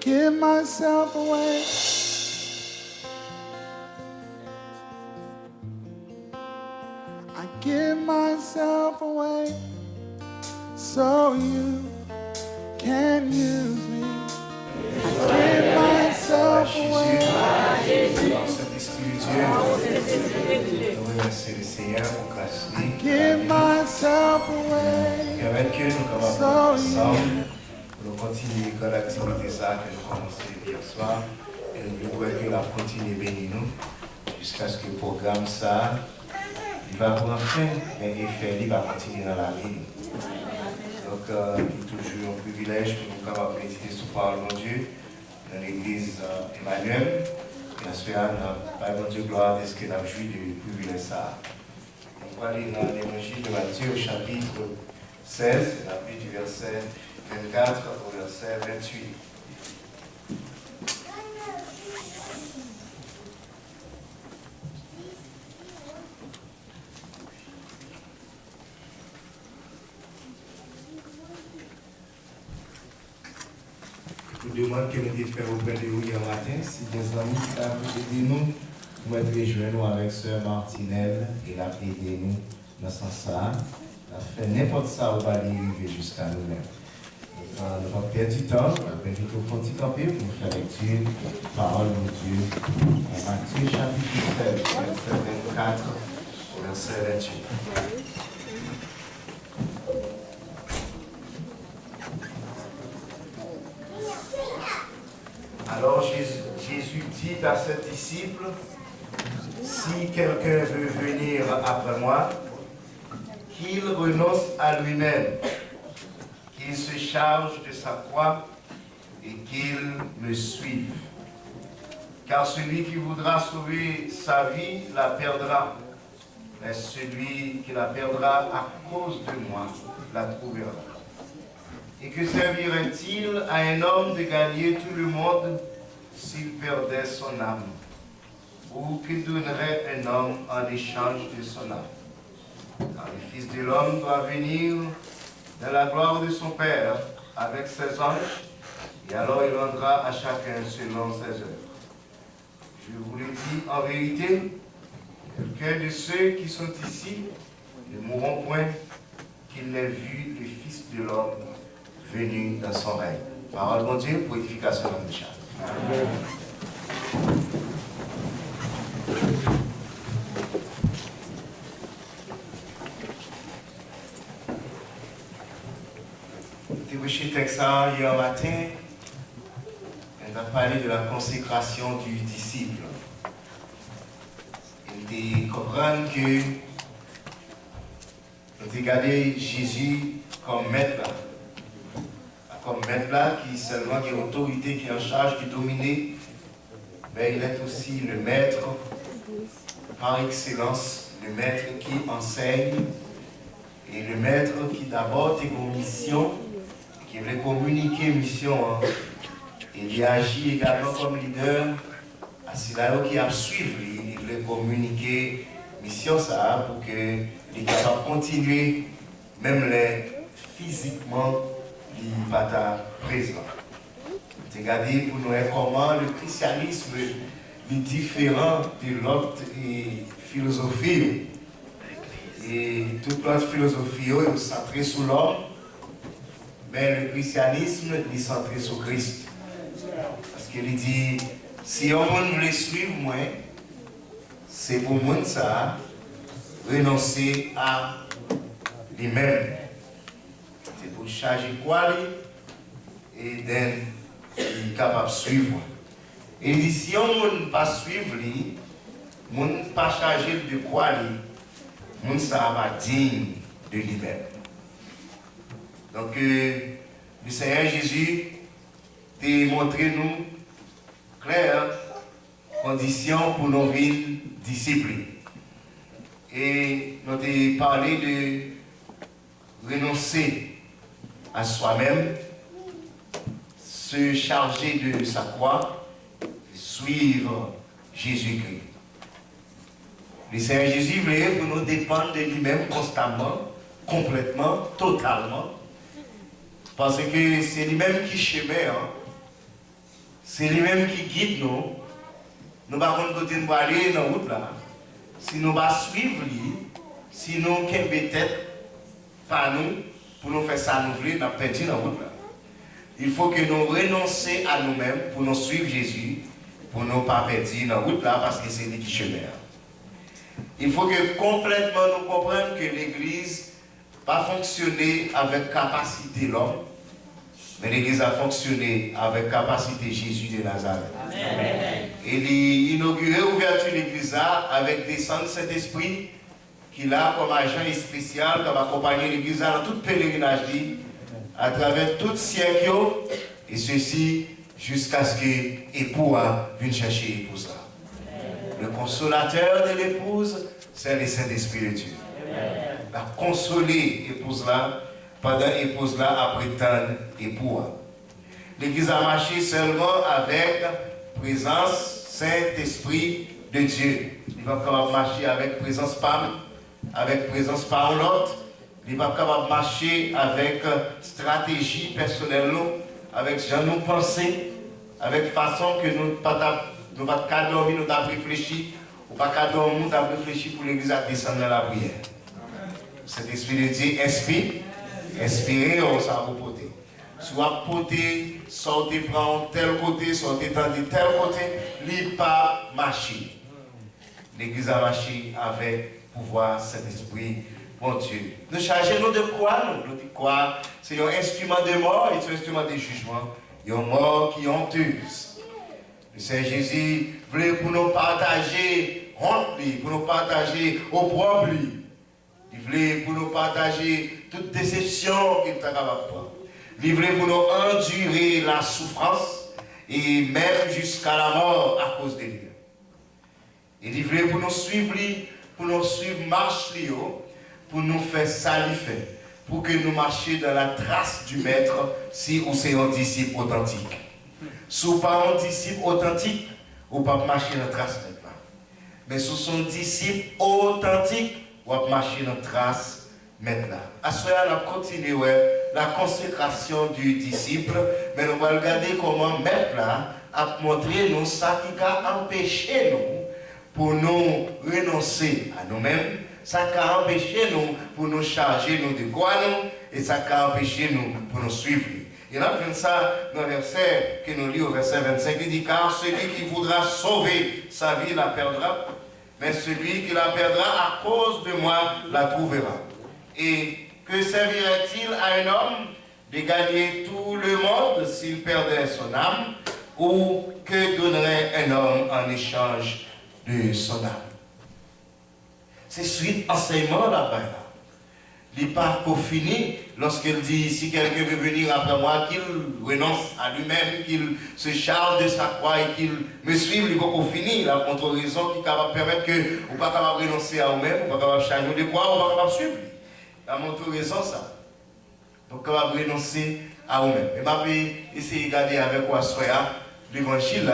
give myself away. I give myself away so you can use me. I give myself away. I give myself away so you. Nous continuons avec l'activité ça que nous commençons hier soir et nous voulons que la continue bénir nous jusqu'à ce que le programme ça il va prendre fin mais l'effet il va continuer dans la vie. Donc c'est toujours un privilège pour nous capables méditer sur la parole de Dieu dans l'église Emmanuel et ensuite par mon Dieu gloire est-ce que nous avons joui du privilège ça. On va aller dans l'évangile de Matthieu au chapitre 16 et après du verset 24 au verset 28. Je vous demande que nous devons faire auprès de vous hier matin. Si des amis qui ont aidé nous, nous mettons joindre avec Sœur Martinelle et la aider nous dans ce sens-là. On fait n'importe ça où va arriver jusqu'à nous-mêmes. Nous va perdre du temps, on va inviter au fond de camper pour faire lecture, parole de Dieu, en Matthieu chapitre 16, verset 24 au verset 28. Alors Jésus dit à ses disciples, si quelqu'un veut venir après moi, qu'il renonce à lui-même, qu'il se charge de sa croix et qu'il me suive. Car celui qui voudra sauver sa vie la perdra, mais celui qui la perdra à cause de moi la trouvera. Et que servirait-il à un homme de gagner tout le monde s'il perdait son âme? Ou que donnerait un homme en échange de son âme? Car le Fils de l'homme doit venir dans la gloire de son Père avec ses anges, et alors il rendra à chacun selon ses œuvres. Je vous le dis en vérité, quelqu'un de ceux qui sont ici ne mourront point qu'il n'ait vu le Fils de l'homme venu dans son règne. Parole de Dieu pour édification de chaque. Amen. Chez Texas hier matin, on a parlé de la consécration du disciple. Il comprend que nous avons regardé Jésus comme maître là, qui seulement qui a autorité, qui est en charge de dominer, mais il est aussi le maître par excellence, le maître qui enseigne et le maître qui d'abord a une mission. Il voulait communiquer mission. Il agit également comme leader. À cela qui a suivi, il voulait communiquer mission ça pour que les capables continuer, même les physiquement, il n'est pas présent. Regardez pour nous comment le christianisme est différent de l'autre philosophie. Et toute l'autre philosophie est centrée sur l'homme. Mais le christianisme est centré sur Christ. Parce qu'il dit, si on veut suivre moi, c'est pour moi ça, renoncer à lui-même. C'est pour charger quoi et d'être capable de suivre. Et il dit, si on ne veut pas suivre lui, on ne pas charger de quoi lui, on ça va digne de lui-même. Donc, le Seigneur Jésus a montré nous claires conditions pour nos vies disciples. Et nous avons parlé de renoncer à soi-même, se charger de sa croix, et suivre Jésus-Christ. Le Seigneur Jésus voulait pour nous dépendre de lui-même constamment, complètement, totalement. Parce que c'est lui-même qui chemin. C'est lui-même qui guide nous. Nous ne pouvons pas côté nous aller dans la route là. Si nous ne suivons lui, si nous ne sommes tête par nous, pour nous faire ça, nous voulons, nous perdu dans la route là. Il faut que nous renoncions à nous-mêmes pour nous suivre Jésus, pour ne pas perdre dans la route là, parce que c'est lui qui chemin. Il faut que complètement nous comprenions que l'Église n'a pas fonctionné avec capacité l'homme, mais l'Église a fonctionné avec capacité Jésus de Nazareth. Amen. Et il a inauguré l'ouverture de l'Église avec descente du Saint-Esprit, qui a comme agent spécial, qui va accompagner l'Église dans tout pèlerinage à travers tout siècle, et ceci jusqu'à ce que l'époux vienne chercher l'épouse. Le consolateur de l'épouse, c'est le Saint-Esprit de Dieu. La consoler l'épouse là, pendant l'épouse là après tant époux. L'Église a marché seulement avec présence Saint-Esprit de Dieu. Il va pas marcher avec présence femme, avec présence parlante. Il va pas marcher avec stratégie personnelle, avec ce nous penser, avec façon que nous ne pas qu'à dormir, nous avons réfléchi, ou pas qu'à dormir, nous avons réfléchi pour l'Église à descendre dans la prière. Cet esprit de Dieu inspirez, ça vous porter. Soit porter, sortez prendre tel côté, sortez tendre tel côté, il pas marcher. L'Église a marché avec pouvoir cet esprit. Bon Dieu. Nous chargeons de quoi nous? Nous disons quoi? C'est un instrument de mort et un instrument de jugement. Il y a une mort qui est honteuse. Le Seigneur Jésus voulait pour nous partager honte, pour nous partager opprobre. Il voulait pour nous partager toute déception qu'il était capable de faire. Il voulait pour nous endurer la souffrance et même jusqu'à la mort à cause de lui. Il voulait pour nous suivre, marche pour nous faire ça lui fait, pour que nous marchions dans la trace du Maître si vous êtes un disciple authentique. Si vous n'êtes pas un disciple authentique, vous ne pouvez pas marcher dans la trace de Maître. Mais si vous êtes un disciple authentique, vous pouvez marcher dans la trace Maître. À ce moment-là, on va continuer la consécration du disciple, mais nous allons regarder comment Maître a montré nous ça qui a empêché nous pour nous renoncer à nous-mêmes. Ça a empêché nous pour nous charger nous de quoi nous, et ça a empêché nous pour nous suivre. Et là, on ça dans le verset que nous lisons au verset 25, il dit, car celui qui voudra sauver sa vie la perdra, mais celui qui la perdra à cause de moi la trouvera. Et que servirait-il à un homme de gagner tout le monde s'il perdait son âme, ou que donnerait un homme en échange de son âme? C'est suite enseignement là-bas. Il n'est pas qu'au fini lorsqu'il dit si quelqu'un veut venir après moi, qu'il renonce à lui-même, qu'il se charge de sa croix et qu'il me suive, il n'est pas qu'au fini. La contre-raison qui est capable de permettre que vous ne pas capable de renoncer à vous-même, vous ne pas capable de changer de croix, vous ne pas capable de suivre. La contre-raison, ça. Donc, capable de renoncer à vous-même. Et je vais essayer de regarder avec vous l'évangile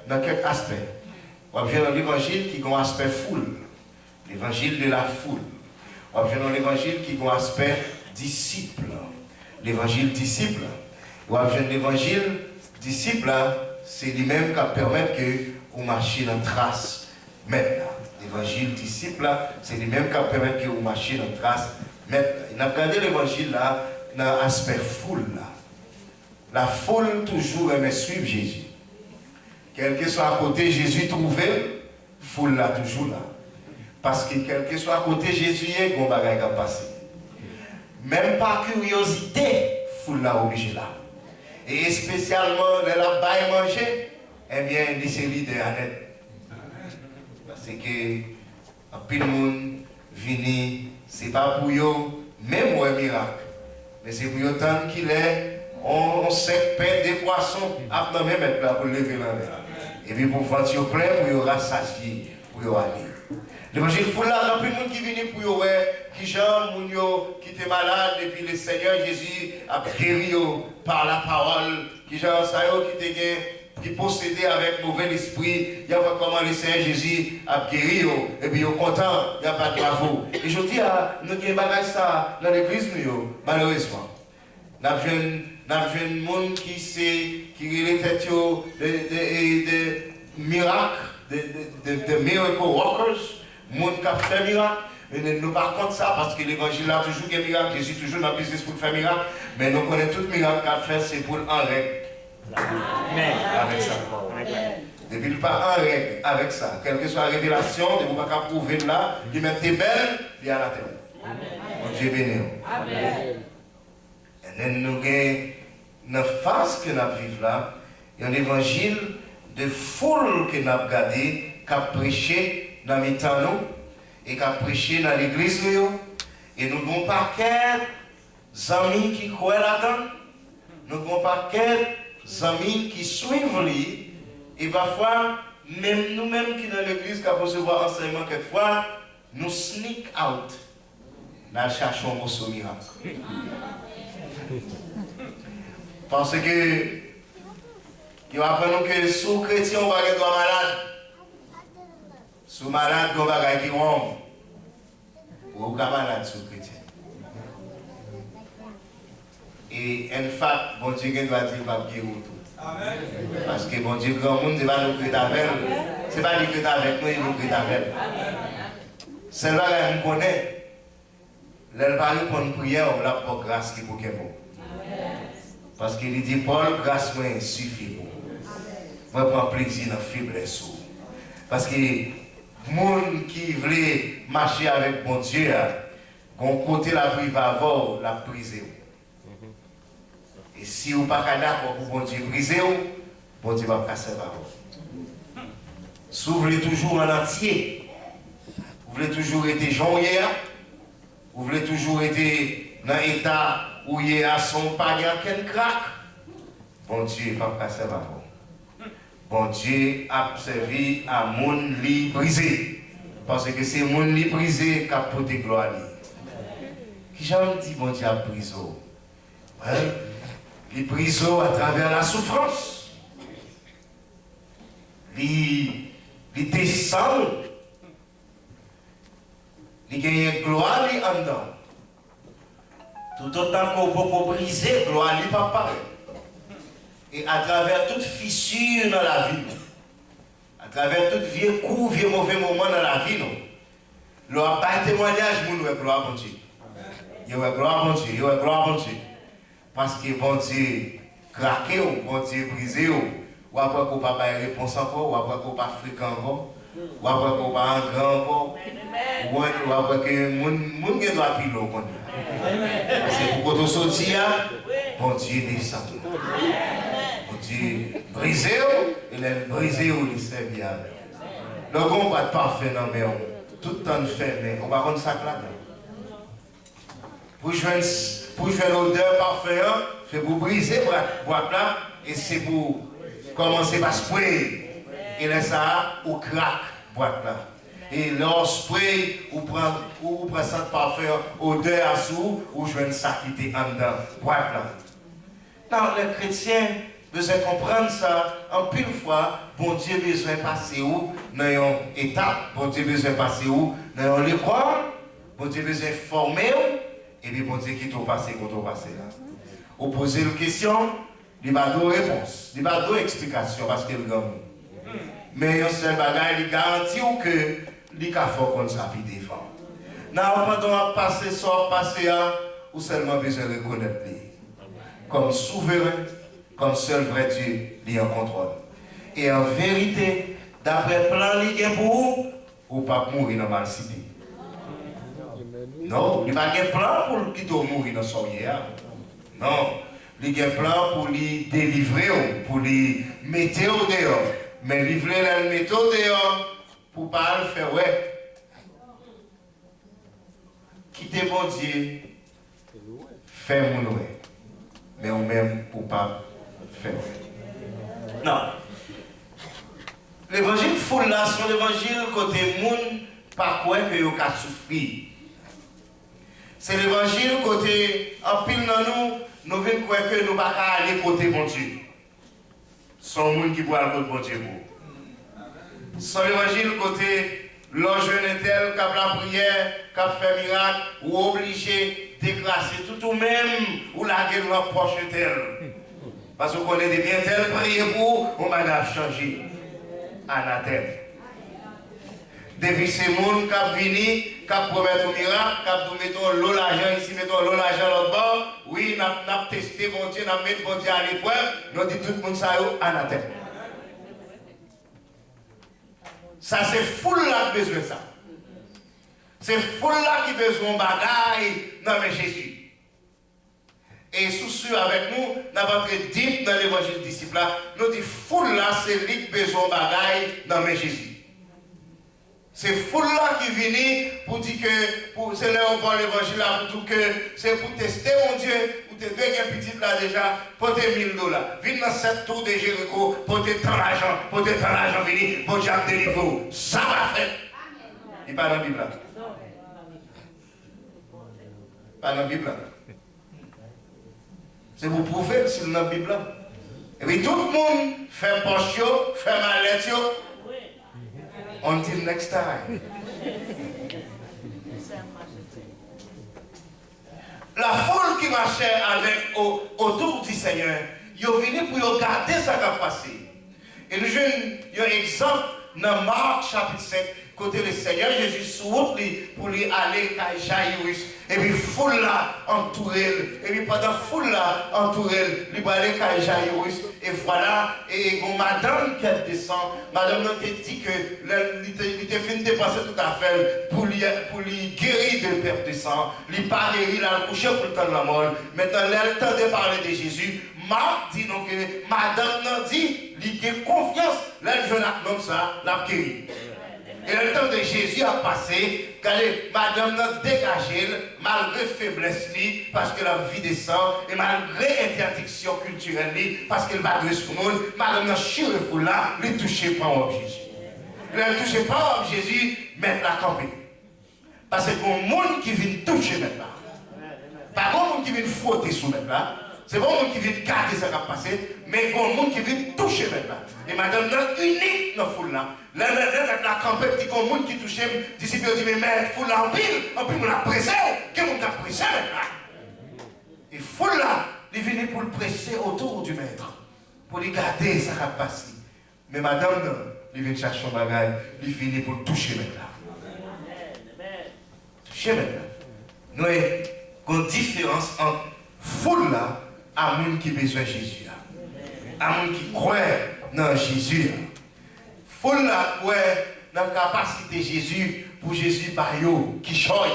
dans quelques aspects. On va dans l'évangile qui a un aspect foule. L'évangile de la foule. On va dans l'évangile qui a un aspect disciple. L'évangile disciple. On va dans l'évangile disciple, c'est lui-même qui permet que vous marchiez dans la trace maintenant. L'évangile disciple, c'est lui-même qui permet que vous marchiez dans la trace maintenant. Il a regardé l'évangile là, dans l'aspect foule. Là. La foule toujours aime suivre Jésus. Quel que soit à côté, Jésus trouvé, foule là toujours là. Parce que quel que soit à côté Jésus, il y a un bagage qui passe. Même par curiosité, foule là obligé là. Et spécialement, les la baille manger, eh bien, c'est leader à net. Parce que, un peu de monde vient, c'est pas pour eux, même un miracle. Mais c'est pour eux tant qu'il est, on sait pain des poissons, après même être là pour lever la main. Et puis pour faire sur plein, pour y rassasier, pour y aller. L'évangile foule là, il y a plus de monde qui vient pour y qui Jean, qui était malade, et puis le Seigneur Jésus a guéri par la parole, qui Jean, ça qui possédait avec mauvais esprit, il y a pas comment le Seigneur Jésus a guéri, et puis il est content, il n'y a pas de bravo. Et je dis, nous avons ça dans l'église, malheureusement. Nous avons un monde qui qui était de miracles, de miracle workers, monde qui a fait miracle. Mais nous par contre ça, parce que l'évangile a toujours des miracles, Jésus toujours dans le business pour faire miracle, mais nous connaissons tout miracle qu'il a fait, c'est pour en règle. Avec ça. Depuis le pas en règle avec ça, quelle que soit la révélation, de vous pas qu'à prouver là, il met tes belles, il y a la terre. Mon Dieu béni. Amen. Et nous avons une phase que nous vivons là, il y a un évangile de foule que nous avons regardé, qui a prêché dans les temps nous, et qui a prêché dans l'église nous, et nous avons pas quelques amis qui croient là-dedans, nous avons pas quelques amis qui suivent lui. Et parfois, même nous-mêmes qui dans l'église, qui recevoir enseignement quelquefois, nous sneak out. Nous cherchons un morceau miracle. Parce que, il va apprendre que sous chrétien, on va être malade. Sous malade, on va être qui rond. Ou malade sous chrétien. Et en fait, bon Dieu doit dire pas bien tout. Parce que bon Dieu, grand monde, c'est pas nous qui avec nous. C'est pas lui qui est avec nous, il nous qui est avec nous. C'est là que nous connaissons. L'elle parle pour une prière, on l'a pour grâce qui pour qu'elle parce qu'il dit, Paul, grâce moi suffit pour moi. Moi, prends plaisir dans la faiblesse. Parce que les gens qui veulent marcher avec bon Dieu, vont côté la vie va avoir la briser. Et si vous n'êtes pas d'accord pour bon Dieu briser, bon Dieu va casser par vous. Si vous voulez toujours en entier, vous voulez toujours être joyeux, vous voulez toujours être dans l'état où il y a son panier quel craque, bon Dieu va casser par vous. Bon Dieu a servi à mon lit brisé. Parce que c'est mon lit brisé qui a porté gloire. Qui j'aime dit bon Dieu a brisé. Il brise à travers la souffrance. Il descend. Il gagne gloire en dedans. Tout autant qu'on peut briser, gloire n'est pas pareil. Et à travers toute fissure dans la vie, à travers tout vieux coup, vieux mauvais moment dans la vie, nous n'avons pas de témoignage, nous avons gloire à Dieu. Il y a gloire à Dieu, il y a gloire à Dieu. Parce que bon Dieu craqué, bon Dieu brisé, ou après qu'on n'a pas de réponse encore, ou après qu'on n'a pas fréquent encore, ou après qu'on n'a pas un grand encore, ou après que les gens doivent piler au monde. C'est pour que tu sortis, bon Dieu descend. Bon Dieu brisé, il est brisé ou il servi avec. Donc on va être parfait dans le monde, tout le temps fait, mais on va prendre ça là. Pour jouer l'odeur parfaite, c'est pour briser boîte là, et c'est pour commencer par spray. Et là, ça, ou craque boîte là. Et là, spray, ou prend ça parfait, odeur à sous, ou jouer ça qui était en dedans, boîte là. Non, les chrétiens besoin comprendre ça. En pile fois, bon Dieu besoin passer où dans une étape, bon Dieu besoin passer où dans l'école, bon Dieu besoin former où. Et puis, bon Dieu, qui t'a passé, quand t'as passé là. Vous posez une question, il n'y a pas de réponse, il n'y a pas d'explication parce qu'il est grand. Mais un seul bagage, il garantit que il y a fort comme ça, puis défend. Non, pendant passer ça, passer à, ou seulement besoin de reconnaître lui. Comme souverain, comme seul vrai Dieu, il est en contrôle. Et en vérité, d'après le plan qu'il y a pour vous, vous ne pouvez pas mourir dans la cité. Non, il n'y a pas de plan pour qu'il doit mourir dans son hier. Non, il y a un plan pour lui délivrer, pour lui mettre au dehors. Mais livrer le mettre au dehors pour ne pas le faire, ouais. Quitter mon Dieu, faire mon ouais. Mais on même pour ne pas faire ouais. Non. L'évangile foule là, c'est l'évangile côté monde, pas quoi que vous avez souffert. C'est l'évangile côté, en pile dans nous venons croire que nous ne pouvons pas aller côté bon Dieu. Sans monde qui peut aller côté bon Dieu. Sans l'évangile côté, l'ange est tel, qui a la prière, qui a fait miracle, ou obligé de déclasser tout ou même, ou la gueule proche tel. Parce qu'on connaît des biens tels prier pour, on m'a changé. Anathème. Depuis ces mondes qui ont venu, qui ont promis un miracle, qui ont mis l'eau l'argent ici, mettons l'eau l'argent l'autre bord, oui, nous avons testé mon Dieu, nous avons mis mon Dieu à l'épreuve, nous avons dit tout le monde ça est anathème. Ça c'est foule là qui a besoin de ça. C'est foule là qui a besoin de bagaille dans le Jésus. Et sous ce avec nous, nous avons entré deep dans l'évangile disciple là, nous disons foule là, c'est lui qui a besoin de bagaille dans le Jésus. C'est foule là qui vient pour dire que, c'est là où on parle l'évangile là, pour dire que c'est pour tester mon Dieu, pour te donner un petit là déjà, pour te $1000. Viens dans cette tour de Jéricho, pour te tant l'argent, venir, pour Dieu délivrer. Ça va faire. Il parle dans la Bible là. Pas dans la Bible là. C'est pour prouver que c'est dans la Bible là. Et puis tout le monde fait poche, fait mallette. Until next time. La foule qui marchait autour du Seigneur, ils sont venus pour regarder ce qui a passé. Et nous avons un exemple dans Marc chapitre 5, côté le Seigneur Jésus sur pour lui aller à Jairus. Et puis foule là entouré. Et puis pendant foule là entouré, il va aller à Jairus. Et voilà, et bon, madame qui descend, madame nous te dit que il était fini de passer tout à fait pour lui guérir de perte de sang. Il n'a pas guéri, il a couché pour le temps de la mort. Maintenant, il a le temps de parler de Jésus. Marc dit donc que madame nous dit, il a confiance, là, le jeune homme ça, l'a guéri. Et le temps de Jésus a passé, quand madame n'a dégagé, malgré faiblesse, parce que la vie descend, et malgré interdiction culturelle, parce qu'elle va adresser tout le monde, madame n'a chiré pour là, ne touchez pas au Jésus. Ne touchez pas au Jésus, mettre la campée. Parce que pour le monde qui vient toucher maintenant, pas pour le monde qui vient frotter sous maintenant, c'est pas le monde qui vient garder ce qui a passé, mais pour le monde qui vient toucher maintenant. Et madame n'a unique dans la foule là. La campagne dit qu'on monde qui touche, disciple dit mais foule là en pile, on l'a pressé, qu'est-ce qu'on a pressé maintenant? Et foule là, il venait pour le presser autour du maître, pour lui garder ça qui a passé. Mais madame, il vient chercher son bagage, il venait pour le toucher maintenant. Toucher maintenant. Nous avons une différence entre foule là et un monde qui a besoin de Jésus. Un monde qui croit dans Jésus. Foule là, ouais, dans la capacité de Jésus, pour Jésus, bayo, qui choye.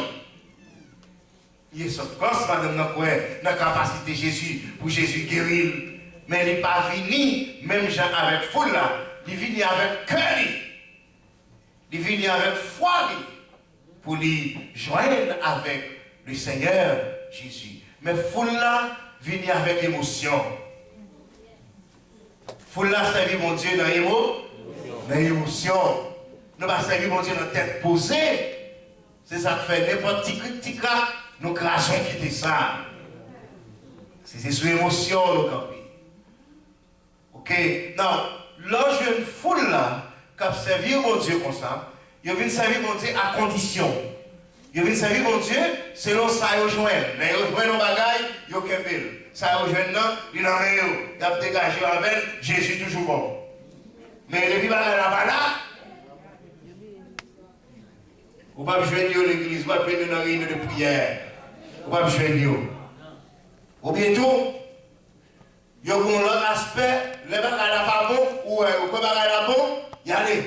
Il est sauf grâce, madame, dans la capacité de Jésus, pour Jésus guérir. Mais il n'est pas venu, même gens avec foule là, il est venu avec cœur, il est venu avec foi, pour lui joindre avec le Seigneur Jésus. Mais foule là, vient avec émotion. Foule là, servir mon Dieu dans l'émotion. Dans l'émotion. Nous ne pas servir mon Dieu dans la tête posée. C'est ça qui fait n'importe qui critique, nous crachons quitter ça. C'est sous émotion, nous campons. Ok? Non, là, je une foule là, qui a servi mon Dieu comme ça, il vient servir mon Dieu à condition. Il vient servir mon Dieu selon ça, il rejoint. Mais il rejoint nos bagailles, il rejoint. Ça rejoint, il en met, il a dégagé avec Jésus toujours bon. Mais les vivants là-bas, vous ne pouvez pas joindre l'église, vous ne pouvez pas dans une réunion de prière. Vous ne pouvez pas joindre. Ou bientôt, il y a un autre aspect, les bagages là pas bon, ou les bagages là bon, y allez.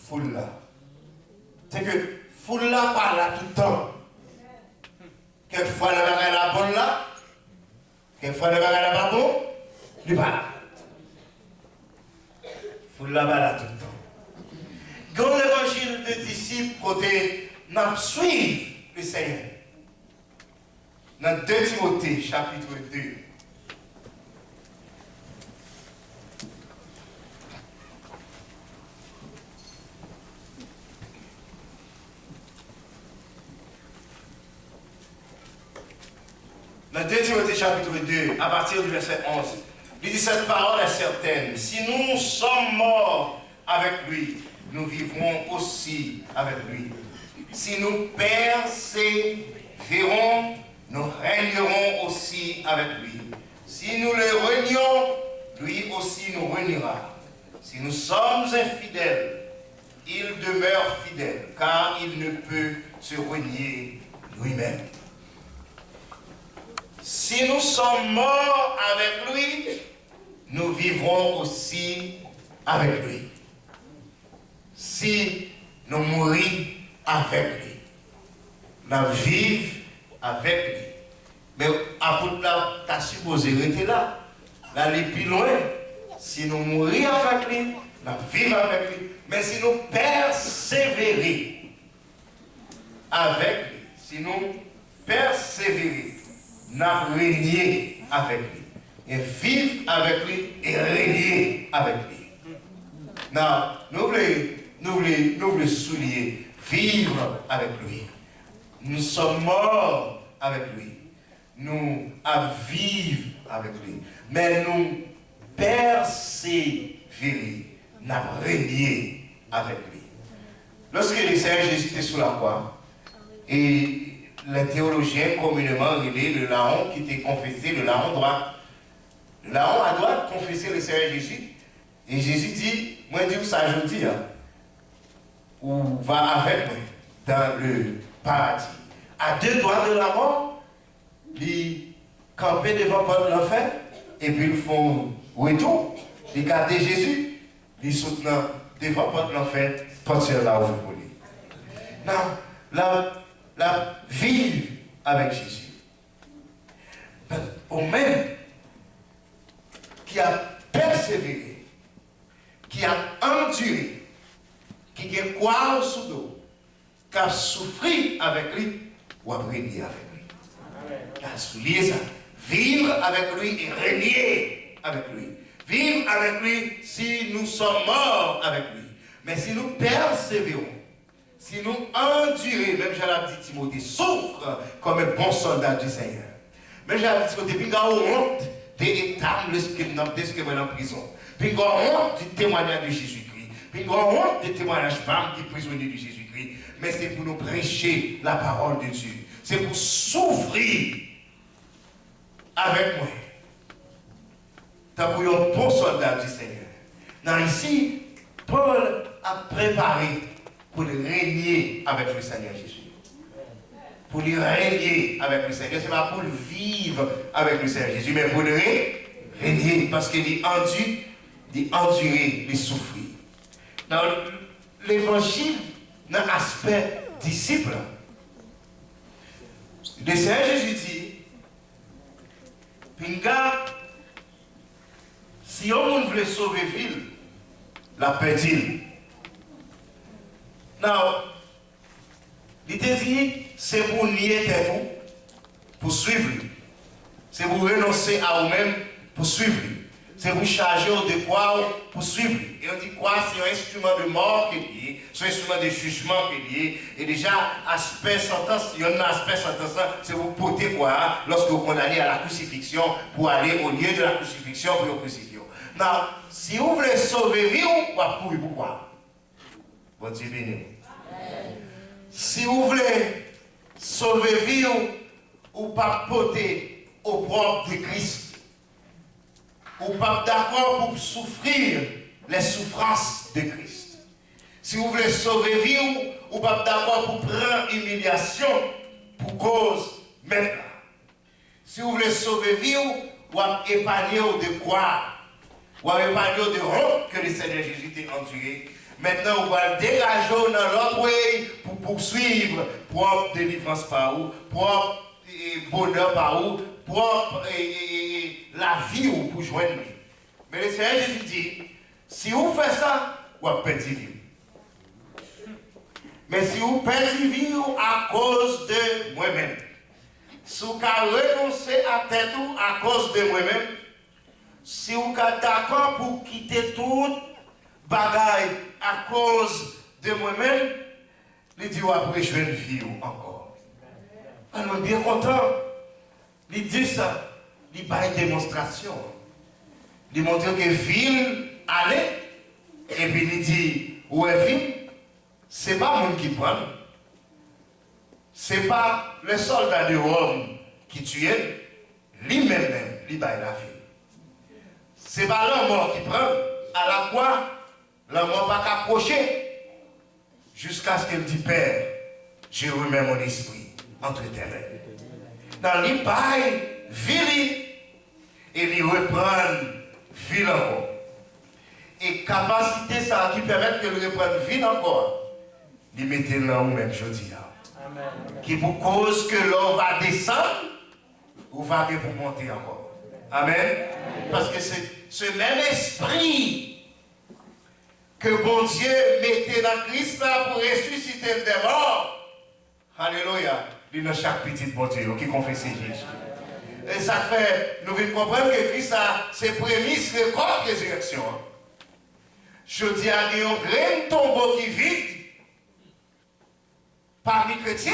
Foule là. C'est que foule là parle là tout le temps. Quelquefois les bagages là bon là, quelquefois les bagages là pas bon, il parle là. Foule là là tout le temps. Dans l'évangile des disciples, côté, nous suivons le Seigneur. Dans 2 Timothée, chapitre 2. Dans 2 Timothée, chapitre 2, à partir du verset 11, il dit cette parole est certaine. Si nous sommes morts avec lui, nous vivrons aussi avec lui. Si nous persévérons, nous régnerons aussi avec lui. Si nous le renions, lui aussi nous reniera. Si nous sommes infidèles, il demeure fidèle, car il ne peut se renier lui-même. Si nous sommes morts avec lui, nous vivrons aussi avec lui. Si nous mourons avec lui, nous vivons avec lui. Mais apôtre là, tu as supposé rester là. Là, aller plus loin. Si nous mourons avec lui, nous vivons avec lui. Mais si nous persévérons avec lui, si nous persévérons, nous régnons avec lui. Et vivre avec lui et régner avec lui. Non, nous voulons souligner, vivre avec lui. Nous sommes morts avec lui. Nous vivons avec lui. Mais nous persévérer, nous régner avec lui. Lorsque le Seigneur Jésus était sous la croix, et les théologiens communément relais le larron qui était confessé, le larron droit. Le larron à droite confessait le Seigneur Jésus. Et Jésus dit, moi je dis ça je dis, ou va avec moi dans le paradis. À deux doigts de la mort, ils camper devant porte l'enfer, et puis ils font retour, ils gardent Jésus, ils sautent devant porte l'enfer, porte là où vous voulez. Non, la vivre avec Jésus. Au même qui a persévéré, qui a enduré, qui a quoi sous dos, qui a souffert avec lui, ou a régné avec lui. Qui a souligné ça. Vivre avec lui et régner avec lui. Vivre avec lui si nous sommes morts avec lui. Mais si nous persévérons, si nous endurons, même j'avais dit Timothée, souffre comme un bon soldat du Seigneur. Mais j'avais dit Timothée, puis il y a honte des états de ce qu'il est en prison. Puis il y a honte du témoignage de Jésus-Christ. Puis il y a honte des témoignages qui sont prisonniers de Jésus-Christ. Mais c'est pour nous prêcher la parole de Dieu. C'est pour souffrir avec moi. Tant pour un bon soldat du Seigneur. Dans ici, Paul a préparé pour régner avec le Seigneur Jésus. Pour lui régner avec le Seigneur. Ce n'est pas pour le vivre avec le Seigneur Jésus, mais pour le régner. Parce qu'il dit endurer, il souffrir. Dans l'évangile, dans l'aspect disciple, le Seigneur Jésus dit, Pinga, si on veut sauver la ville, la perdit. Now, l'idée dit, c'est pour nier tête pour suivre. C'est pour renoncer à vous-même pour suivre. C'est pour charger au devoir pour suivre. Et on dit quoi? C'est un instrument de mort qui est lié, c'est un instrument de jugement qui est lié. Et déjà, aspect sentence, il y a un aspect sentence, c'est vous porter quoi? Lorsque vous condamnez à la crucifixion, pour aller au lieu de la crucifixion pour le crucifier. Non, si vous voulez sauver vie, vous va courir pourquoi? Bon Dieu béni. Si vous voulez sauver vie, ou pas porter au propre de Christ. Ou pas d'accord pour souffrir les souffrances de Christ. Si vous voulez sauver vie, ou pas d'accord pour prendre humiliation pour cause maintenant. Si vous voulez sauver vie, ou épargner de croire. Ou épargner de honte que le Seigneur Jésus t'a enduré. Maintenant, on va le dégager dans l'autre way pour poursuivre propre délivrance par vous, propre bonheur par vous, propre la vie ou pour joindre lui. Mais le Seigneur Jésus dit, si vous faites ça, vous perdez vie. Mais si vous perdez vie à cause de moi-même, si vous renoncez à tête à cause de moi-même, si vous êtes d'accord pour quitter tout bagaille à cause de moi-même, il dit, après, je vais vie encore. Alors, bien content. Il dit ça. Il fait une démonstration. Il montre que ville allait, et puis il dit, où est ville? Ce n'est pas le monde qui prend. Ce n'est pas le soldat de Rome qui tuait, lui-même. il baille la vie. Ce n'est pas la mort qui prend, à la croix, la mort va qu'approcher jusqu'à ce qu'elle dise Père, je remets mon esprit entre tes mains. Dans l'île baille, vie, et il reprend vie encore. Et capacité ça qui permet que le reprenne vie encore, il mettait là où même je dis là. Qui pour cause que l'eau va descendre, ou va bien pour monter encore. Amen. Parce que c'est ce même esprit que bon Dieu mettait dans Christ là pour ressusciter des morts. Alléluia. Il y a chaque petit bon Dieu qui confesse Jésus. Et ça fait, nous devons comprendre que Christ a ses prémices de corps de résurrection. Je dis à lui, un grand tombeau qui vide, parmi les chrétiens,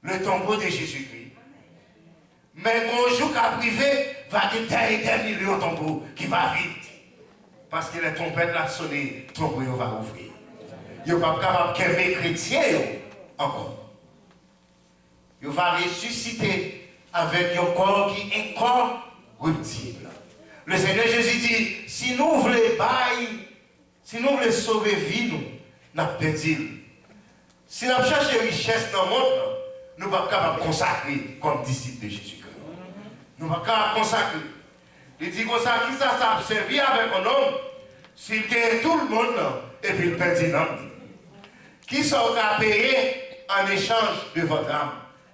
le tombeau de Jésus-Christ. Mais bonjour qu'à privé, va y avoir des millions de tombeaux qui va vite. Parce que les trompettes l'a sonné, le tombeau va ouvrir. Il n'est pas capable de les chrétiens encore. Il va ressusciter avec un corps qui est incorruptible. Le Seigneur Jésus dit, si nous voulons bailler, si nous voulons sauver vie, nous n'avons pas perdu. Si nous cherchons richesse dans le monde, nous ne sommes pas capables de consacrer comme disciples de Jésus-Christ. Nous ne sommes pas capables de consacrer. Il dit comme ça, qui ça a servi avec un homme, s'il gagne tout le monde, et puis il perd l'homme. Qui sera payé en échange de votre âme?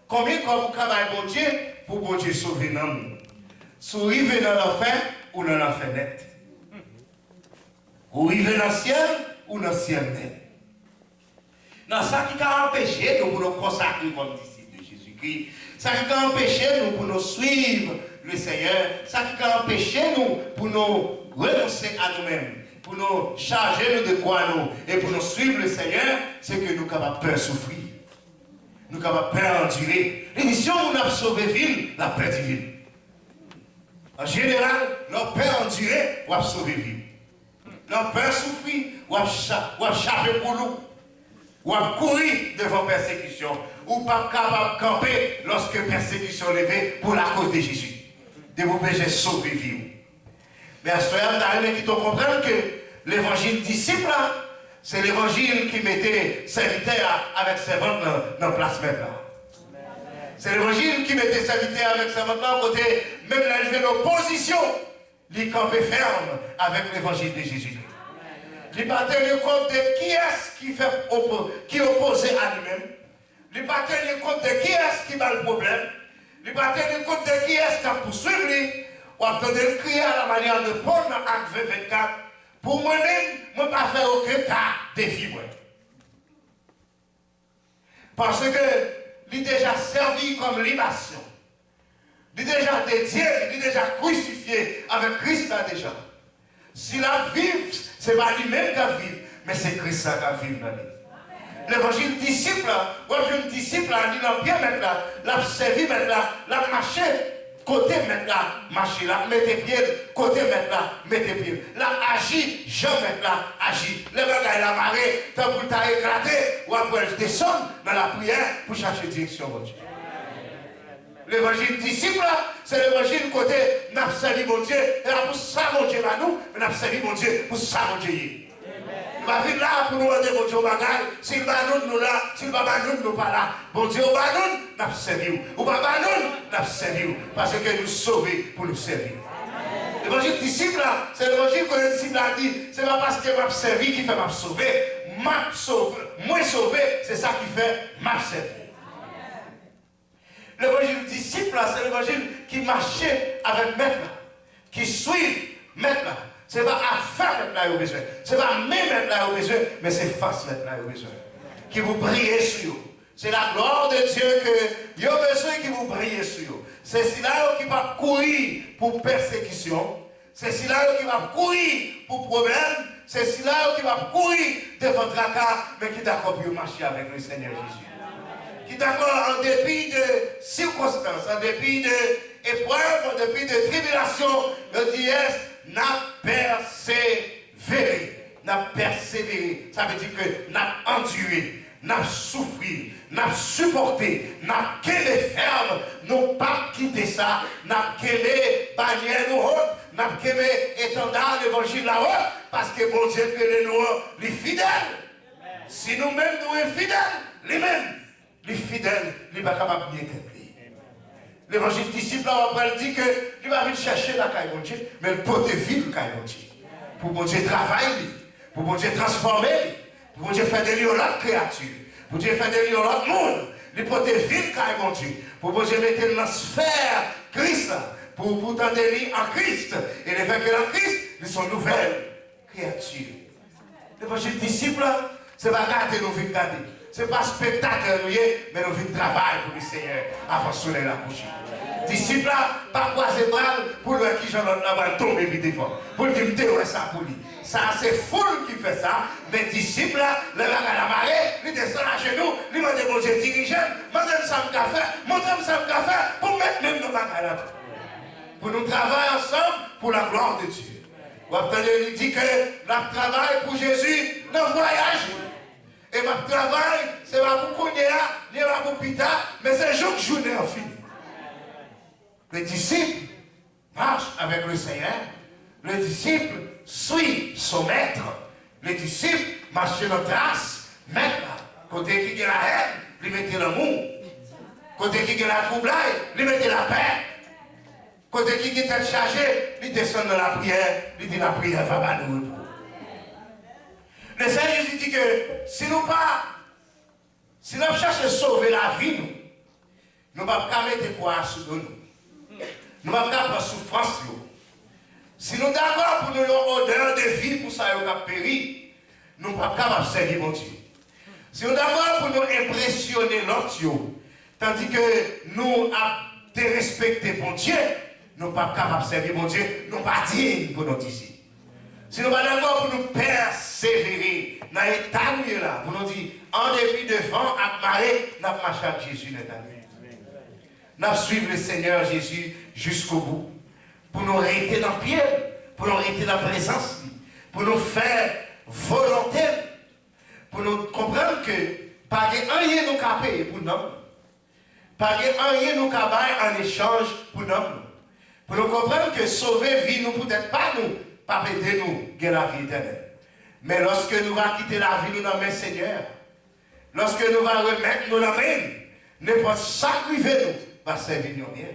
Combien comme vous travaillez pour Dieu, pour bon Dieu sauver l'homme? Si vous arrivez dans l'enfer ou dans l'enfer net. Vous arrivez dans le ciel ou dans le ciel net. Non, ça qui a empêché nous pour nous consacrer comme disciples de Jésus-Christ. Ça qui a empêché nous pour nous suivre le Seigneur. Ça qui a empêché nous pour nous renoncer à nous-mêmes. Pour nous charger de quoi nous. Et pour nous suivre le Seigneur, c'est que nous sommes capables de peur souffrir. Nous sommes capables de peur endurer. L'émission où nous avons sauvé ville, la paix divine. En général, leur peur endurer, ou sauver ville. Leur peur souffrir, ou échapper pour nous. Ou à courir devant persécution, ou pas capable de camper lorsque persécution est levée pour la cause de Jésus. De vous pécher sauver vie. Mais à ce moment-là, qui comprendre que l'évangile disciple, c'est l'évangile qui mettait serviteur avec servante dans la place même là. C'est l'évangile qui mettait serviteur avec servante là, côté même la l'opposition, il campait ferme avec l'évangile de Jésus. Il ne pas tenir compte de qui est-ce qui est opposé à lui-même. Il ne pas tenir compte de qui est-ce qui a le problème. Il ne pas tenir compte de qui est-ce qui a poursuivi lui. Ou attendre le crier à la manière de Paul dans Acte 24. Pour moi-même, je ne vais pas faire aucun cas de vie. Parce que il est déjà servi comme libation. Il est déjà dédié, il est déjà crucifié avec Christ là déjà. Si la vive, ce n'est pas lui-même qui vit, mais c'est Christ qui vit dans lui. L'évangile disciple, ou un disciple, il a bien maintenant, l'a servi maintenant, l'a marché, côté maintenant, marché là, mettez pied, côté maintenant, mettez pied. L'a agi, je maintenant, agi. Le bagage l'a marré, tant pour t'a éclaté, ou après je descends dans la prière pour chercher direction de Dieu. L'évangile disciple, c'est l'évangile côté n'a servi mon Dieu, et là pour ça mon Dieu va nous, mais n'a servi mon Dieu, pour ça mon Dieu. Il va venir là pour nous demander mon Dieu bagage, s'il va nous là, s'il va nous pas là. Bon Dieu, va nous, n'a servi ou va nous, n'a servi parce que nous sauver pour nous servir. L'évangile disciple, c'est l'évangile que le disciple a dit, c'est pas parce que m'a servi qui fait m'a sauver, m'a sauvé, moi sauvé, c'est ça qui fait m'a servi. L'évangile disciple, c'est l'évangile qui marchait avec maître, qui suit maître. Ce n'est pas à faire maître là au besoin. Ce n'est pas même maître là au besoin, mais c'est face maître là au besoin. Qui vous brille sur vous. C'est la gloire de Dieu que vous avez besoin qui vous brille sur vous. C'est cela qui va courir pour persécution. C'est cela qui va courir pour problème. C'est cela qui va courir devant tracas, mais qui est d'accord pour marcher avec le Seigneur Jésus. Qui est d'accord en dépit de circonstances, en dépit d'épreuves, en dépit de tribulations, le dit n'a persévéré. N'a persévéré. Ça veut dire que n'a enduré. n'a souffert, n'a supporté, n'a qu'aimé ferme, nous pas quitter ça, n'a qu'aimé bannière nous haute, n'a qu'aimé étendard l'évangile là-haut, parce que bon Dieu que nous les fidèles. Si nous-mêmes nous sommes fidèles, lui-même, les fidèles, il n'est pas capable de bien être. L'évangile disciple, on va dire que il va venir chercher la caille de Dieu, mais il peut vivre la caille de Dieu. Pour bon Dieu travailler, pour bon Dieu transformer, pour bon Dieu faire des lieux l'autre créature, pour Dieu faire des lieux l'autre monde, il peut vivre la caille de Dieu, pour bon Dieu mettre dans la sphère Christ, pour tendre des en Christ, et le fait que dans Christ, ils sont nouvelles créatures. L'évangile disciple, c'est pas garder nos vies garder. Ce n'est pas spectacle, mais nous vivons travail pour le Seigneur avant le soleil la coucher. Disciples, pas croiser bras pour le qui j'en ai tomber vite devant. Pour dire, me ça pour lui. Ça, c'est foule qui fait ça. Mais disciples, le bagarre à la marée, ils descendent à genoux, ils demandent mon Dieu dirigeant, montrez-moi ça me café, montrez-moi ça me café, pour mettre même nos bagages là. Pour nous travailler ensemble pour la gloire de Dieu. Vous entendez, il dit que notre travail pour Jésus, notre voyage. Et ma travail, c'est pas pour qu'on y a, ni pas pour pita, mais c'est jour journée en fini. Le disciple marche avec le Seigneur. Le disciple suit son maître. Le disciple marche dans la trace. Maître, côté qui a la haine, lui mettez l'amour. Côté qui a la troublade, lui mettez la paix. Côté qui est chargé, lui descend dans la prière, lui dit la prière va nous. Le Seigneur Jésus dit que si nous cherchons à sauver la vie, nous ne pouvons pas mettre quoi sur nous. Nous ne pouvons pas prendre souffrance. Si nous sommes d'accord pour nous avoir odeur de vie pour ça, nous avons péri, nous ne pouvons pas servir mon Dieu. Si nous sommes d'accord pour nous impressionner l'autre, tandis que nous avons respecté mon Dieu, nous ne pouvons pas servir mon Dieu, nous ne pouvons pas dire pour nous ici. Si nous sommes d'accord pour nous persévérer dans l'état où là, pour nous dire, en dépit de vent à marée, nous avons marché avec Jésus dans la nuit. Nous avons suivi le Seigneur Jésus jusqu'au bout. Pour nous arrêter dans le pied, pour nous arrêter dans la présence, pour nous faire volonté, pour nous comprendre que pas rien nous a payé pour nous, pas rien nous a payé en échange pour nous. Pour nous comprendre que sauver vie, nous peut-être pas nous. Pas aider nous, gagner la vie éternelle. Mais lorsque nous allons quitter la vie, nous dans le Seigneur, lorsque nous allons remettre nos mains, n'importe sacrifier nous, va servir nous bien.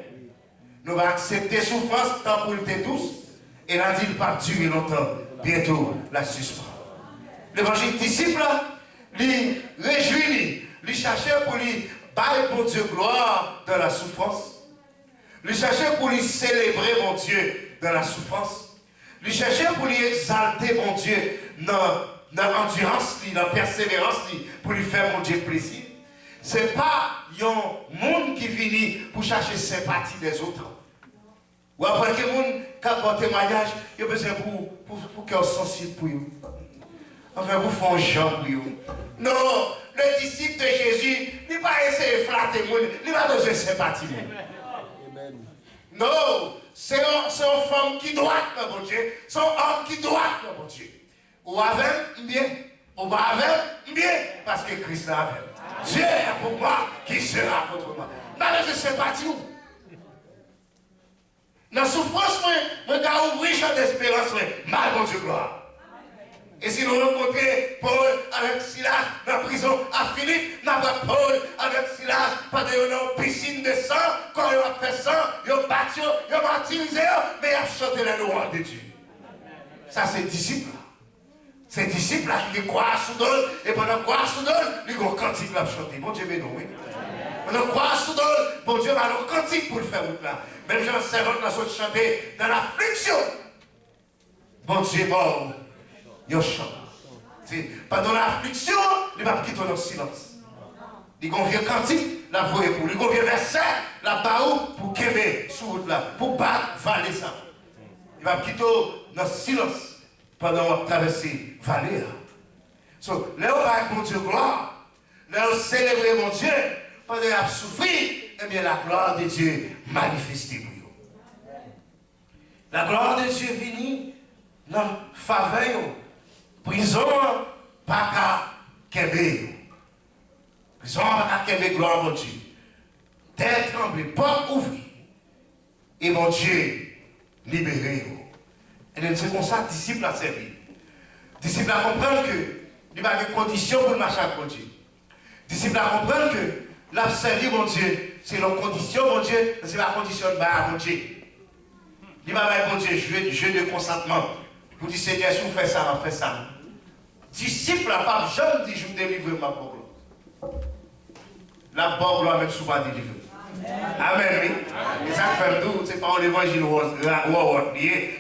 Nous allons accepter souffrance tant pour le tous, et la dit pas durer longtemps, bientôt la suspend. L'évangile disciple, lui réjouit, lui chercher pour lui bailler pour Dieu gloire dans la souffrance. Lui chercher pour lui célébrer mon Dieu dans la souffrance. Lui chercher pour lui exalter mon Dieu dans l'endurance, dans la persévérance, pour lui faire mon Dieu plaisir. Ce n'est pas un monde qui vient pour chercher sympathie des autres. Ou après que le monde qui a un témoignage, il a besoin pour qu'il soit sensible pour eux. Enfin, vous faites un genre pour eux. Non, le disciple de Jésus, il ne va pas essayer de flatter le monde, il va besoin de sympathie. Non, c'est une femme qui doit, mon Dieu. C'est un homme qui doit, mon Dieu. Ou avec, bien. Ou pas avec, bien. Parce que Christ est avec. Dieu est pour moi, qui sera contre moi. Mais je ne sais pas où. Dans la souffrance, je vais ouvrir champ d'espérance, mal, mon Dieu, gloire. Et si nous rencontrons Paul avec Silas dans la prison à Philippe, nous avons Paul avec Silas, pas de une piscine de sang, quand il a fait sang, il a battu, il a martyrisé, mais il a chanté la louange de Dieu. Ça, c'est disciple. C'est disciple qui croit sous donne, et pendant croire sous donne, il a un cantique à chanter. Mon Dieu, mais non, oui. Pendant croire sous donne, bon Dieu va un cantique pour le faire route là. Même Jean servante n'a pas chanté dans l'affliction. Bon Dieu, bon. Il chante. Pendant l'affliction, il va quitter le silence. Il convient cantique, la voix pour lui. Il convient verset, la baou pour qu'aimer sur route là, pour battre, valer ça. Il va quitter le silence pendant traverser vallée là. So, là où va mon Dieu gloire, là où célébrer mon Dieu, pendant qu'il a souffert, eh bien la gloire de Dieu manifestée pour vous. La gloire de Dieu venue dans faveur. Prison, pas qu'à Québec. Prison pas qu'à gloire mon Dieu. Terre tremblée, porte ouvrie. Et mon Dieu, libérez-vous. Et c'est comme ça, disciple a servi. Disciple a comprendre que il n'y a pas de conditions pour marcher avec mon Dieu. Disciple a comprendre que l'a servi mon Dieu, c'est leur condition, mon Dieu, c'est la condition de mon Dieu. Il va avec mon Dieu, jeu de consentement. Pour dire Seigneur, si vous faites ça, on fait ça. Disciple n'a pas jamais dit je vous délivre ma pauvre. La pauvre gloire même souvent délivrée. Amen, oui. Et ça fait tout, c'est pas l'évangile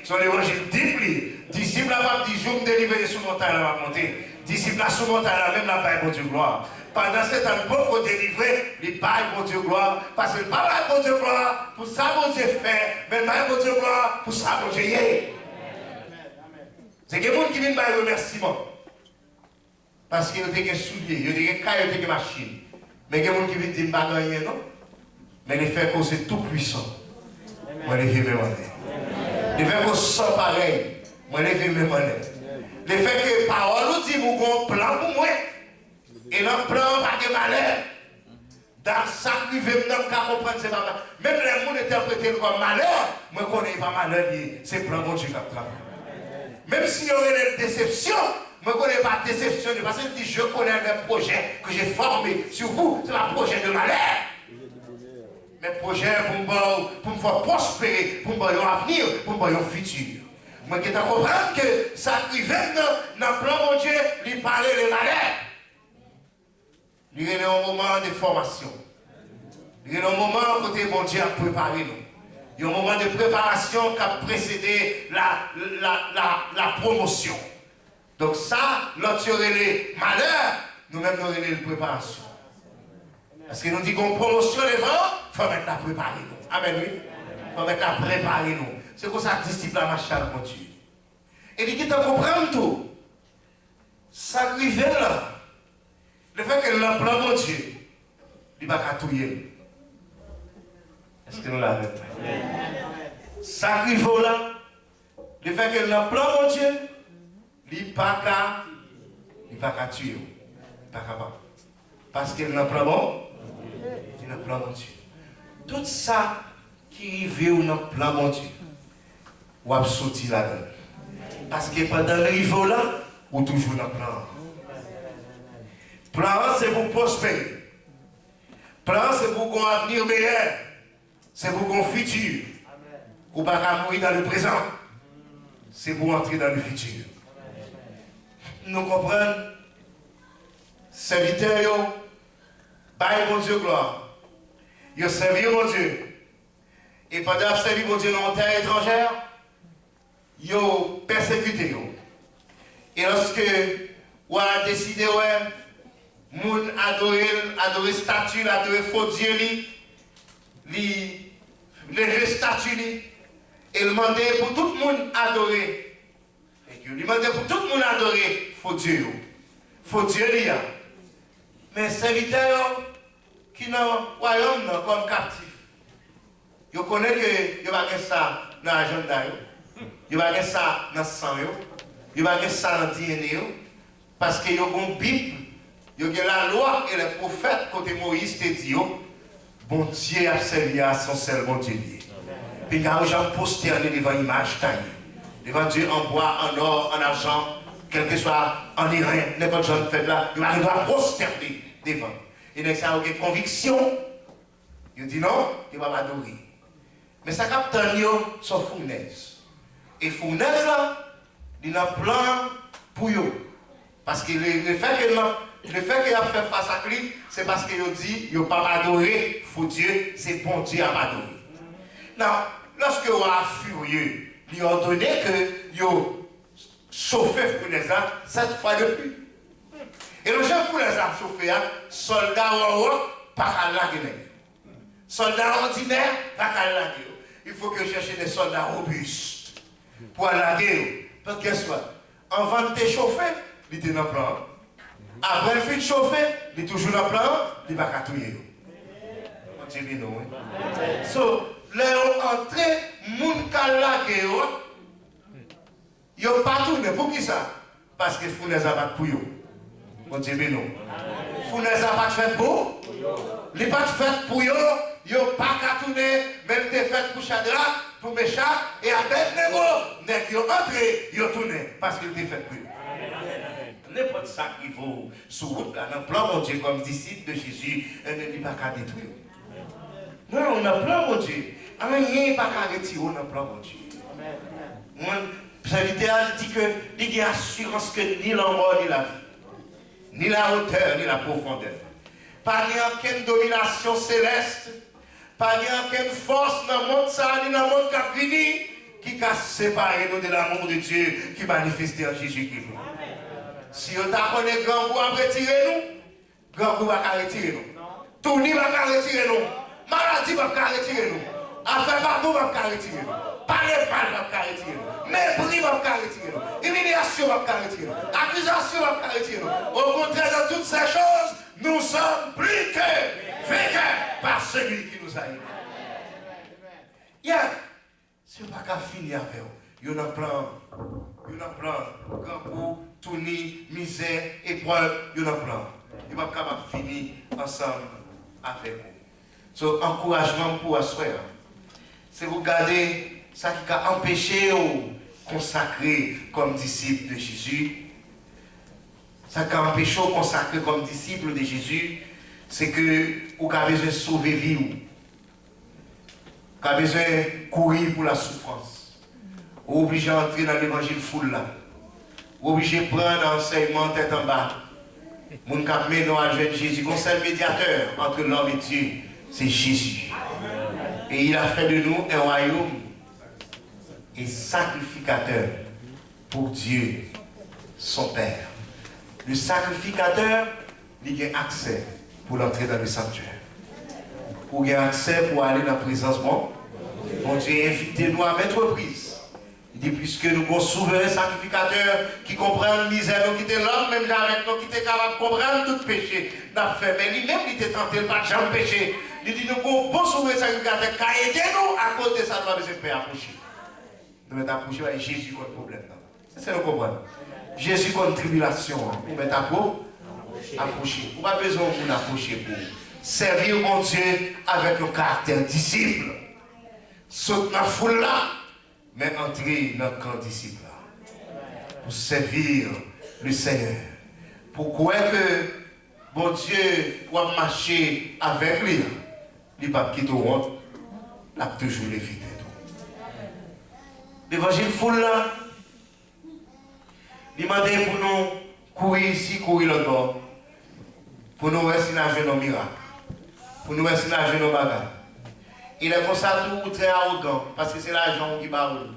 c'est l'évangile déplié. Disciple n'a pas dit je vous délivre sous montagne, elle va monter. Disciple a sous montagne, même la paix, mon Dieu, gloire. Pendant ce temps, pour délivrer, il paille, mon Dieu, gloire. Parce que pas mal, mon Dieu, gloire, pour ça, mon Dieu, fait. Mais pas mon Dieu, gloire, pour ça, mon Dieu, y est. C'est que les gens qui viennent me remerciement. Parce qu'ils ont des souliers, ils ont des cailles, ils ont des machines. Mais il y a des gens qui viennent dire, pas rien, non? Mais les faits que c'est tout puissant. Moi, les vieux me les faits que sont pareil. Moi, les vieux me les faits que parole nous dit, vous avez un plan pour moi. Et notre plan, pas de malheur. Dans ça, nous devons comprendre, c'est pas mal. Même les gens interprétent comme malheur, moi, je ne connais pas malheur, c'est plan mon Dieu qui travaille. Même s'il y aurait une déception, je ne connais pas de déception, parce que je connais un projet que j'ai formé sur vous, c'est un projet de malheur. Mes projets pour me faire prospérer, pour me faire un avenir, pour me faire un futur. Moi, je comprends que ça arrive dans le plan, mon Dieu, lui parler de malheur. Il y a un moment de formation. Il y a un moment côté mon Dieu a préparé nous. Il y a un moment de préparation qui a précédé la promotion. Donc ça, lorsqu'il y aurait les malheurs, nous-mêmes nous aurions les préparations. Parce que nous disons qu'on promotion les vents, il faut mettre la préparer nous. Amen, oui. Il faut mettre la préparer nous. C'est comme ça que disciple a marché avec mon Dieu. Et il dit qu'il comprendre tout. Ça arrive là. Le fait que l'homme plan mon Dieu, il va pas tout y. Est-ce que nous l'avons? Ça arrive là. Le fait que l'homme plan mon Dieu, il ne va pas tuer. Il pas capable. Parce que l'homme plan bon, il n'a plan mon Dieu. Tout ça qui arrive dans le plan mon Dieu, ou a sauté là-dedans. Parce que pendant le niveau là, ou toujours dans le plan. Plan, c'est pour prospérer. Plan, c'est pour qu'on avenir meilleur. C'est pour qu'on futur. Ou pas mourir dans le présent. C'est pour entrer dans le futur. Nous comprenons. Serviteurs, bye mon Dieu gloire. Ils ont servi mon Dieu. Et pendant qu'ils ont servi mon Dieu dans une terre étrangère, ils ont persécuté. Et lorsque on a décidé, moun adorer statue, adorer faux Dieu, lever statue, et demander pour tout le monde adorer. Il demandait pour tout le monde adorer faux Dieu. Faux Dieu, mais serviteurs qui sont dans le royaume comme captifs, ils connaissent que ils ne ça dans l'agenda, ils ne ça dans le sang, ils ne ça dans le DNA, parce qu'ils ont une Bible. Il y a la loi et les prophètes, côté Moïse te dit, bon Dieu a servi à son seul bon Dieu. Puis il y a des gens postés devant l'image taillée, devant Dieu en bois, en or, en argent, quel que soit en Iran, n'importe quoi fait là, il arrive à prosterner devant. Et donc ça a une conviction, il dit non, il va m'adorer. Mais ça capte son fournaise. Et fournaise là, il a un plan pour eux. Parce que le fait qu'il a fait face à lui, c'est parce qu'il a dit, il n'a pas adoré, faux Dieu, c'est bon Dieu à m'adorer. Non, lorsque vous êtes furieux, il a ordonné que vous chauffez les armes 7 fois de plus. Et le chef pour les armes chauffées, soldats en haut, pas à la gueule. Soldats ordinaires, pas à la gueule. Il faut que je cherche des soldats robustes pour la guerre. Parce que qu'est-ce que avant de te chauffer, il était dans le plan. Après le fin chauffer, il est toujours dans le plan, il va pas tout y aller. On dit bien non. So, là on entre, moun kala guerre, ils n'ont pas tourné. Pour qui ça? Parce que faut les abattre pour eux. On dit bien non. Fournaise n'a pas fait pour. Il n'est pas fait pour eux. Il n'a pas qu'à tourner. Même des fêtes pour Shadrach, pour Meshach et Abednego. N'est-ce qu'ils ont entré, ils ont tourné. Parce qu'il était fait pour eux. N'importe ça qui vaut sur route là, dans le plan mon Dieu comme disciple de Jésus, elle ne dit pas qu'à détruire. Non, dans le plan mon Dieu, rien n'est pas qu'à retirer dans le plan mon Dieu. Mon serviteur dit que il y a assurance que ni la mort ni la vie, ni la hauteur ni la profondeur, pas ni aucune domination céleste, pas ni aucune force dans le monde ça, ni dans le monde qui vient, qui a séparé nous de l'amour de Dieu qui manifesté en Jésus-Christ. Si on t'a connu Gangou à retirer nous, Gangou va retirer nous. Tourni va retirer nous. Maladie va retirer nous. Affaire partout va retirer nous. Parler mal va retirer nous. Mépris va retirer nous. Humiliation va retirer nous. Accusation va retirer nous. Au contraire, dans toutes ces choses, nous sommes plus que vainqueurs par celui qui nous a aimés. Yeah. C'est pas qu'à finir avec vous. Il y a un plan. Gangou, tourni, misère, épreuve, il y a un plan. Il va capable de finir ensemble avec vous. So, encouragement pour asseoir. C'est vous garder ça qui a empêché vous consacrer comme disciple de Jésus. Ça qui a empêché vous consacrer comme disciple de Jésus, c'est que vous avez besoin de sauver vie. Vous avez besoin de courir pour la souffrance. Vous êtes obligé d'entrer dans l'évangile full là. Vous êtes obligé de prendre l'enseignement tête en bas. Mon cap menon à jeune Jésus, comme seul médiateur entre l'homme et Dieu, c'est Jésus. Et il a fait de nous un royaume et sacrificateur pour Dieu, son Père. Le sacrificateur, il a accès pour entrer dans le sanctuaire. Pour avoir accès pour aller dans la présence de mon Dieu, invitez-nous à mettre prise. Il dit, puisque nous avons souverain sacrificateur qui comprend la misère, nous quittons l'homme, même avec nous, qui est capable de comprendre tout péché, n'a fait. Mais lui-même, il était tenté, pas de jamais péché. Il dit, nous avons un bon souverain sacrificateur qui a aidé nous, à cause de ça, nous avons besoin de faire approcher. Nous mettons approcher avec Jésus contre le problème. C'est ce que nous comprenons. Jésus contre tribulation, nous mettons approcher. Vous n'avez pas besoin de vous approcher pour servir mon Dieu avec un caractère disciple. Saute dans la foule là. Mais entrer dans le camp disciple pour servir le Seigneur. Pourquoi que bon Dieu va marcher avec lui, il ne va pas quitter au monde, il va toujours l'éviter. L'évangile foule là, il m'a dit pour nous courir ici, courir là-bas, pour nous rester dans nos miracles, pour nous rester dans nos bagages. Il est comme ça tout très arrogant, parce que c'est l'argent qui parle.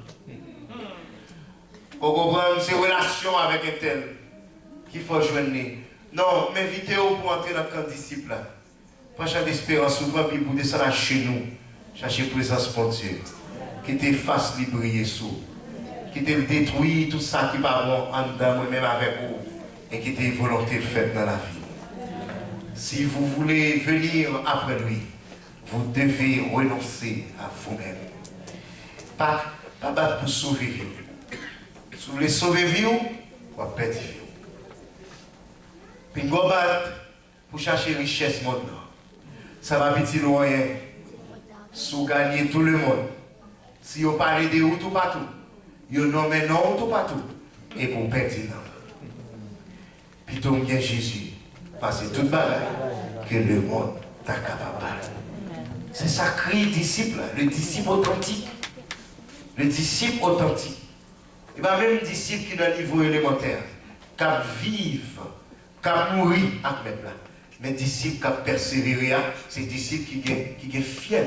Vous comprenez, c'est relation avec un tel qu'il faut joindre. Non, m'invitez-vous pour entrer dans le camp disciple. Prochaine espérance, souvent, puis pour descendre chez nous, chercher présence pour Dieu. Qui te fasse briller sous. Qui te détruit tout ça qui va bon en dedans, moi-même avec vous. Et qui te volonté faite dans la vie. Si vous voulez venir après lui, vous devez renoncer à vous-même. Pas battre pour sauver vie. Si vous voulez sauver vie, vous perdre vie. Puis vous battre pour chercher richesse maintenant. Ça va petit loin. Si vous gagnez tout le monde. Si vous parlez de vous tout partout. Vous nommez non tout partout. Et pour perdre non. Puis tout bien Jésus. Parce que toute bagaille que le monde est capable. C'est sacré disciple, le disciple authentique. Le disciple authentique. Il va même disciple qui est dans le niveau élémentaire, qui vive, qui mourir avec même là. Mais disciple qui persévère, c'est disciple qui est fier.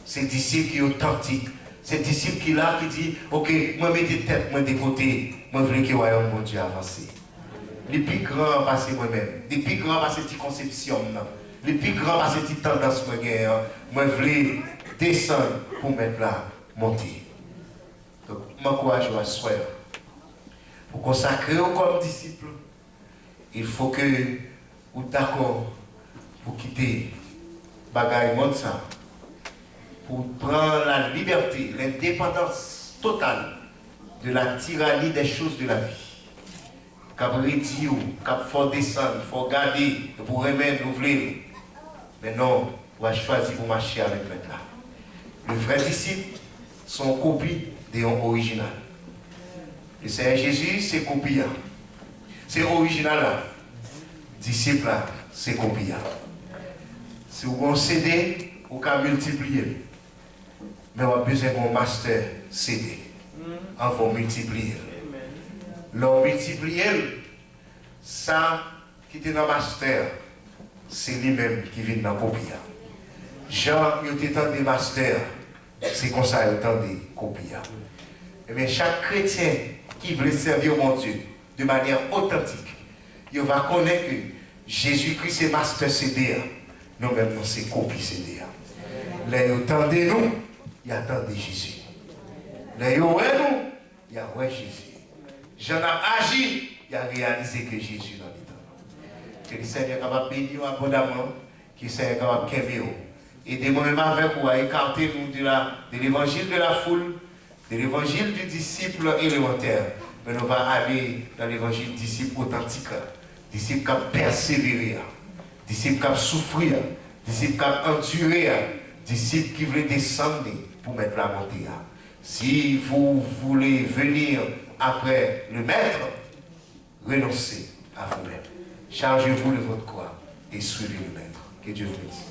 C'est disciple qui est authentique. C'est disciple qui est là, qui dit, ok, moi mettez tête, moi de côté, moi je veux que le royaume de Dieu avance. Les plus grands passent moi-même, les plus grands passent cette conception. Les plus grands passent cette tendance, moi je veux descendre pour mettre là, monter. Donc, m'encourage à soi. Pour consacrer comme disciple, il faut que vous d'accord pour quitter bagaille monde ça, pour prendre la liberté, l'indépendance totale de la tyrannie des choses de la vie. qui réduit, qui faut descendre, il faut garder, pour remettre, ouvrir. Mais non, on va choisir pour marcher avec le maître là. Le vrai disciple, sont copies de l'original. Le Seigneur Jésus, c'est copie. C'est original là. Disciple là, c'est copie. Si vous avez un CD, vous pouvez multiplier. Mais vous avez besoin d'un master CD. On va multiplier. L'on multiplie, ça qui est dans le master, c'est lui-même qui vient dans la copie. Jean, il était dans des masters, c'est comme ça qu'il était des copies. Mais chaque chrétien qui veut servir mon Dieu de manière authentique, il va connaître que Jésus-Christ est master CD. Nous-mêmes, c'est copie CD. Là, il attendait nous, il attendait Jésus. Là, il nous, il a ouais Jésus. Jean a agi, il a réalisé que Jésus dans le temps. Que le Seigneur est capable de bénir abondamment, que le Seigneur est capable de kévéo. Aidez-moi même avec vous à écarter nous de l'évangile de la foule, de l'évangile du disciple élémentaire. Mais nous allons aller dans l'évangile disciple authentique, disciple qui a persévéré, disciple qui a souffert, disciple qui a enduré, disciple qui veut descendre pour mettre la montée. Si vous voulez venir après le maître, renoncez à vous-même. Chargez-vous de votre croix et suivez le maître. Que Dieu vous bénisse.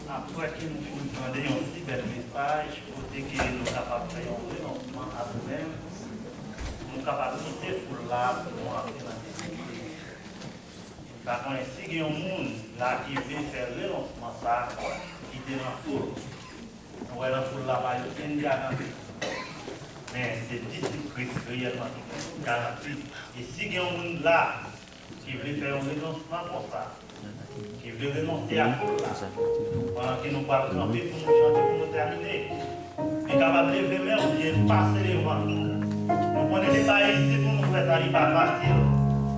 Après que nous demandons un petit bel message, pour que nous sommes capables de faire un renoncement à nous-mêmes, nous sommes capables de quitter pour là pour nous entrer dans la difficulté. Par contre, si il y a un monde là qui veut faire le renoncement, ça, qui est dans la foule, nous voyons la foule là-bas, il y a une garantie. Mais c'est disciple réellement qui garantit. Et si il y a un monde là qui veut faire un renoncement comme ça, qui veut renoncer à tout là, pendant que nous parlons camper pour nous chanter, pour nous terminer, est capable de lever main ou bien passer les vents. Nous connaissons pas ici pour nous faire arriver à partir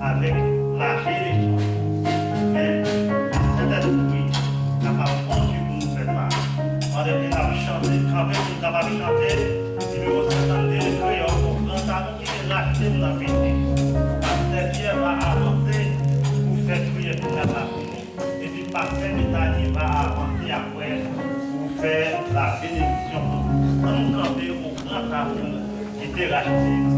avec lâcher les choses. Mais cet esprit est capable de conduire pour nous faire part. On est capable de chanter, camper pour nous capable de chanter, si nous entendons les créoles, pour l'entendre qui est lâché dans la vie. Parce que Pierre va avancer pour faire prier pour la vie. Et puis, pasteur Métanie va avancer après pour faire la bénédiction. Nous camper au grand amour qui était racheté.